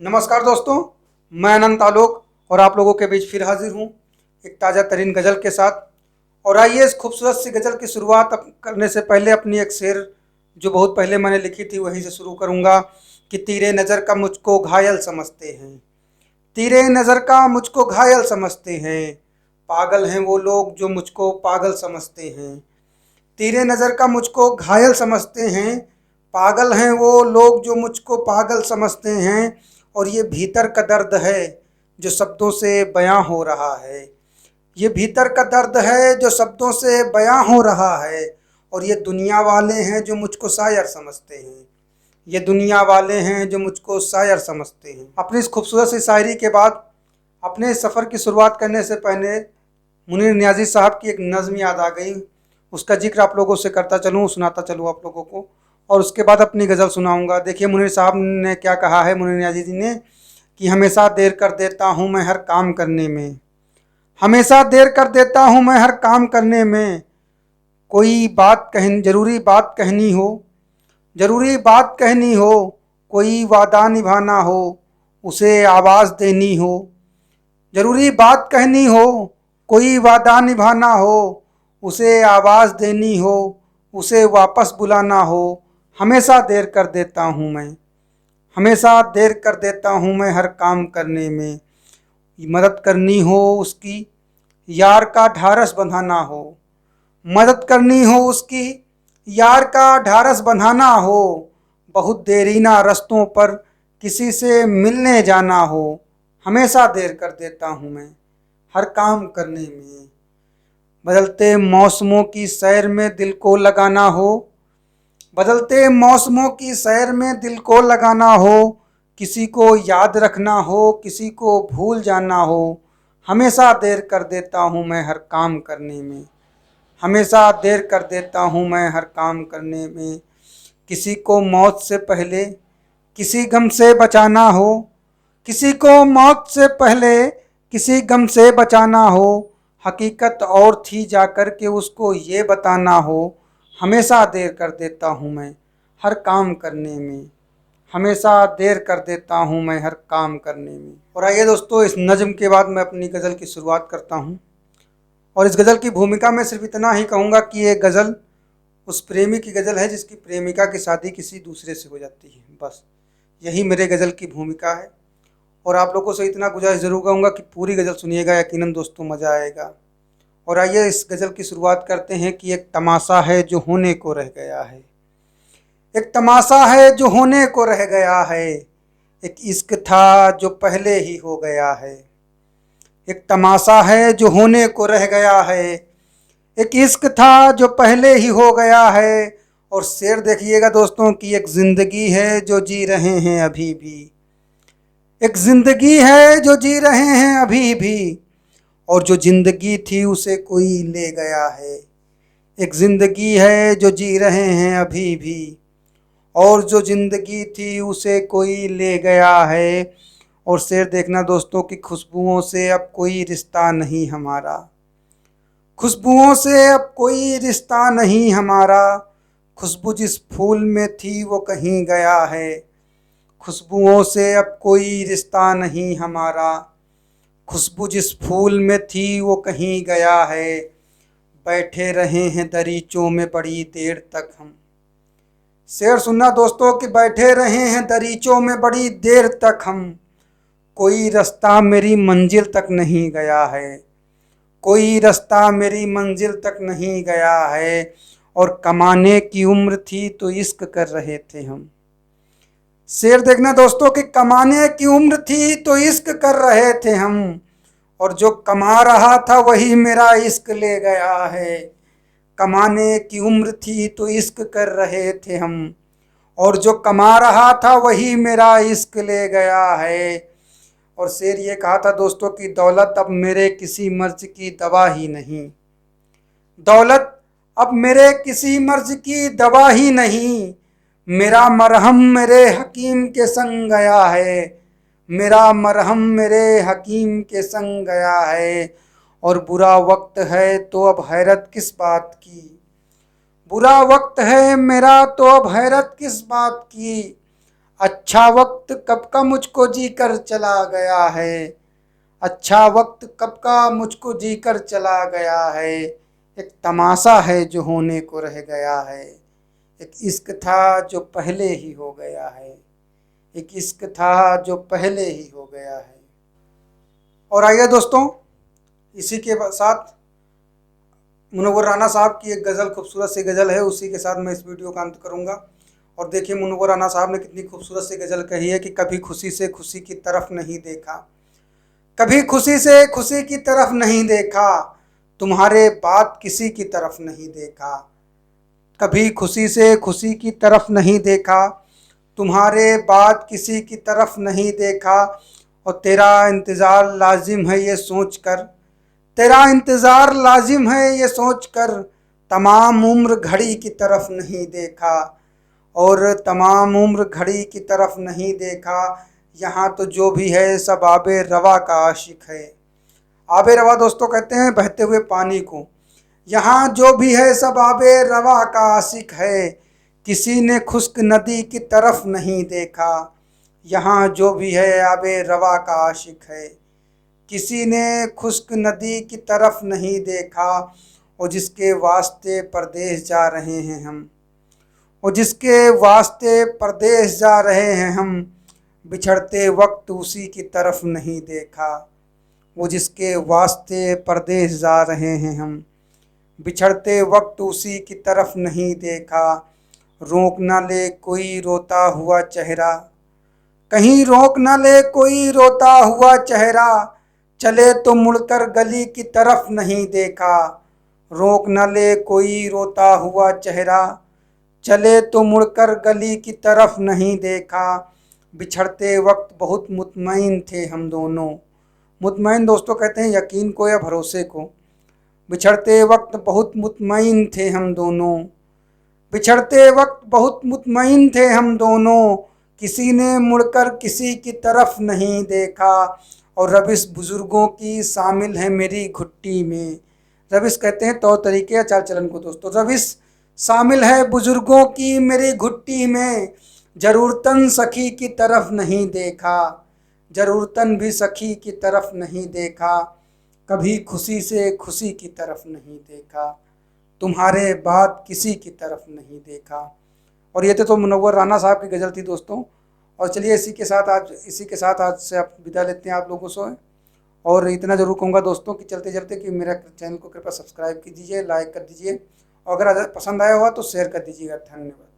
नमस्कार दोस्तों, मैं अनंत आलोक और आप लोगों के बीच फिर हाजिर हूँ एक ताज़ा तरीन गज़ल के साथ। और आइए इस खूबसूरत सी गज़ल की शुरुआत करने से पहले अपनी एक शेर जो बहुत पहले मैंने लिखी थी वहीं से शुरू करूँगा कि तीरे नज़र का मुझको घायल समझते हैं, तीरे नज़र का मुझको घायल समझते हैं, पागल हैं वो लोग जो मुझको पागल समझते हैं। तीरे नज़र का मुझको घायल समझते हैं, पागल हैं वो लोग जो मुझको पागल समझते हैं। और ये भीतर का दर्द है जो शब्दों से बयां हो रहा है, ये भीतर का दर्द है जो शब्दों से बयां हो रहा है। और ये दुनिया वाले हैं जो मुझको शायर समझते हैं, ये दुनिया वाले हैं जो मुझको शायर समझते हैं। अपनी इस खूबसूरत सी शायरी के बाद अपने इस सफ़र की शुरुआत करने से पहले मुनीर नियाज़ी साहब की एक नज़्म याद आ गई, उसका जिक्र आप लोगों से करता चलूँ, सुनाता चलूँ आप लोगों को, और उसके बाद अपनी गज़ल सुनाऊंगा। देखिए मुनीर साहब ने क्या कहा है, मुनीर नियाज़ी जी ने, कि हमेशा देर कर देता हूँ मैं हर काम करने में, हमेशा देर कर देता हूँ मैं हर काम करने में। कोई बात कह ज़रूरी बात कहनी हो, ज़रूरी बात कहनी हो, कोई वादा निभाना हो, उसे आवाज़ देनी हो, ज़रूरी बात कहनी हो, कोई वादा निभाना हो, उसे आवाज़ देनी हो, उसे वापस बुलाना हो। हमेशा देर कर देता हूँ मैं, हमेशा देर कर देता हूँ मैं हर काम करने में। मदद करनी हो उसकी, यार का ढारस बंधाना हो, मदद करनी हो उसकी, यार का ढारस बंधाना हो। बहुत देरीना रस्तों पर किसी से मिलने जाना हो, हमेशा देर कर देता हूँ मैं हर काम करने में। बदलते मौसमों की सैर में दिल को लगाना हो, बदलते मौसमों की सैर में दिल को लगाना हो, किसी को याद रखना हो, किसी को भूल जाना हो। हमेशा देर कर देता हूँ मैं हर काम करने में, हमेशा देर कर देता हूँ मैं हर काम करने में। किसी को मौत से पहले किसी गम से बचाना हो, किसी को मौत से पहले किसी गम से बचाना हो। हकीकत और थी जाकर के उसको ये बताना हो, हमेशा देर कर देता हूँ मैं हर काम करने में, हमेशा देर कर देता हूँ मैं हर काम करने में। और आइए दोस्तों, इस नज़्म के बाद मैं अपनी गज़ल की शुरुआत करता हूँ। और इस गज़ल की भूमिका में सिर्फ इतना ही कहूँगा कि ये गज़ल उस प्रेमी की गज़ल है जिसकी प्रेमिका की शादी किसी दूसरे से हो जाती है, बस यही मेरे गज़ल की भूमिका है। और आप लोगों से इतना गुजारिश ज़रूर करूँगा कि पूरी गज़ल सुनिएगा, यकीनन दोस्तों मज़ा आएगा। और आइए इस गज़ल की शुरुआत करते हैं कि एक तमाशा है जो होने को रह गया है, एक तमाशा है जो होने को रह गया है, एक इश्क था जो पहले ही हो गया है। एक तमाशा है जो होने को रह गया है, एक इश्क था जो पहले ही हो गया है। और शेर देखिएगा दोस्तों कि एक ज़िंदगी है जो जी रहे हैं अभी भी, एक ज़िंदगी है जो जी रहे हैं अभी भी, और जो ज़िंदगी थी उसे कोई ले गया है। एक ज़िंदगी है जो जी रहे हैं अभी भी, और जो ज़िंदगी थी उसे कोई ले गया है। और शेर देखना दोस्तों कि खुशबुओं से अब कोई रिश्ता नहीं हमारा, खुशबुओं से अब कोई रिश्ता नहीं हमारा। खुशबू जिस फूल में थी वो कहीं गया है, खुशबुओं से अब कोई रिश्ता नहीं हमारा। खुशबू जिस फूल में थी वो कहीं गया है, बैठे रहे हैं दरीचों में बड़ी देर तक हम। शेर सुनना दोस्तों कि बैठे रहे हैं दरीचों में बड़ी देर तक हम, कोई रास्ता मेरी मंजिल तक नहीं गया है, कोई रास्ता मेरी मंजिल तक नहीं गया है। और कमाने की उम्र थी तो इश्क कर रहे थे हम। शेर देखना दोस्तों कि कमाने की उम्र थी तो इश्क कर रहे थे हम, और जो कमा रहा था वही मेरा इश्क ले गया है। कमाने की उम्र थी तो इश्क कर रहे थे हम, और जो कमा रहा था वही मेरा इश्क ले गया है। और शेर ये कहा था दोस्तों कि दौलत अब मेरे किसी मर्ज की दवा ही नहीं, दौलत अब मेरे किसी मर्ज की दवा ही नहीं। मेरा मरहम मेरे हकीम के संग गया है, मेरा मरहम मेरे हकीम के संग गया है। और बुरा वक्त है तो अब हैरत किस बात की, बुरा वक्त है मेरा तो अब हैरत किस बात की। अच्छा वक्त कब का मुझको जी कर चला गया है, अच्छा वक्त कब का मुझको जी कर चला गया है, एक तमाशा है जो होने को रह गया है, एक इश्क था जो पहले ही हो गया है, एक इश्क था जो पहले ही हो गया है। और आइए दोस्तों, इसी के साथ मुनव्वर राना साहब की एक गज़ल, खूबसूरत सी गज़ल है, उसी के साथ मैं इस वीडियो का अंत करूँगा। और देखिए मुनव्वर राना साहब ने कितनी खूबसूरत सी गज़ल कही है कि कभी खुशी से खुशी की तरफ नहीं देखा, कभी खुशी से खुशी की तरफ नहीं देखा, तुम्हारे बाद किसी की तरफ नहीं देखा, कभी खुशी से खुशी की तरफ नहीं देखा, तुम्हारे बाद किसी की तरफ नहीं देखा, और तेरा इंतज़ार लाजिम है ये सोच कर, तेरा इंतज़ार लाजिम है ये सोच कर, तमाम उम्र घड़ी की तरफ नहीं देखा, और तमाम उम्र घड़ी की तरफ नहीं देखा, यहाँ तो जो भी है सब आबे रवा का आशिक है। आबे रवा दोस्तों कहते हैं बहते हुए पानी को। यहाँ जो भी है सब आबे रवा का आशिक है, किसी ने खुश्क नदी की तरफ नहीं देखा, यहाँ जो भी है आबे रवा का आशिक है, किसी ने खुश्क नदी की तरफ नहीं देखा, और जिसके वास्ते परदेश जा रहे हैं हम, और जिसके वास्ते परदेश जा रहे हैं हम, बिछड़ते वक्त उसी की तरफ नहीं देखा, वो जिसके वास्ते परदेश जा रहे हैं हम, बिछड़ते वक्त उसी की तरफ नहीं देखा, रोक न ले कोई रोता हुआ चेहरा, कहीं रोक न ले कोई रोता हुआ चेहरा, चले तो मुड़कर गली की तरफ नहीं देखा, रोक न ले कोई रोता हुआ चेहरा, चले तो मुड़कर गली की तरफ नहीं देखा, बिछड़ते वक्त बहुत मुतमईन थे हम दोनों। मुतमईन दोस्तों कहते हैं यकीन को या भरोसे को। बिछड़ते वक्त बहुत मुतमईन थे हम दोनों, बिछड़ते वक्त बहुत मुतमईन थे हम दोनों, किसी ने मुड़कर किसी की तरफ नहीं देखा, और रविश बुज़ुर्गों की शामिल है मेरी घुट्टी में। रविश कहते हैं तौर तरीके या चाल चलन को दोस्तों। रविश शामिल है बुज़ुर्गों की मेरी घुट्टी में, ज़रूरतन सखी की तरफ नहीं देखा, ज़रूरतन भी सखी की तरफ नहीं देखा, कभी खुशी से खुशी की तरफ नहीं देखा, तुम्हारे बाद किसी की तरफ नहीं देखा। और ये तो मुनव्वर राना साहब की गज़ल थी दोस्तों। और चलिए इसी के साथ आज से आप विदा लेते हैं आप लोगों से। और इतना ज़रूर कहूँगा दोस्तों कि चलते चलते कि मेरा चैनल को कृपया सब्सक्राइब कीजिए, लाइक कर दीजिए, और अगर पसंद आया हुआ तो शेयर कर दीजिएगा। धन्यवाद।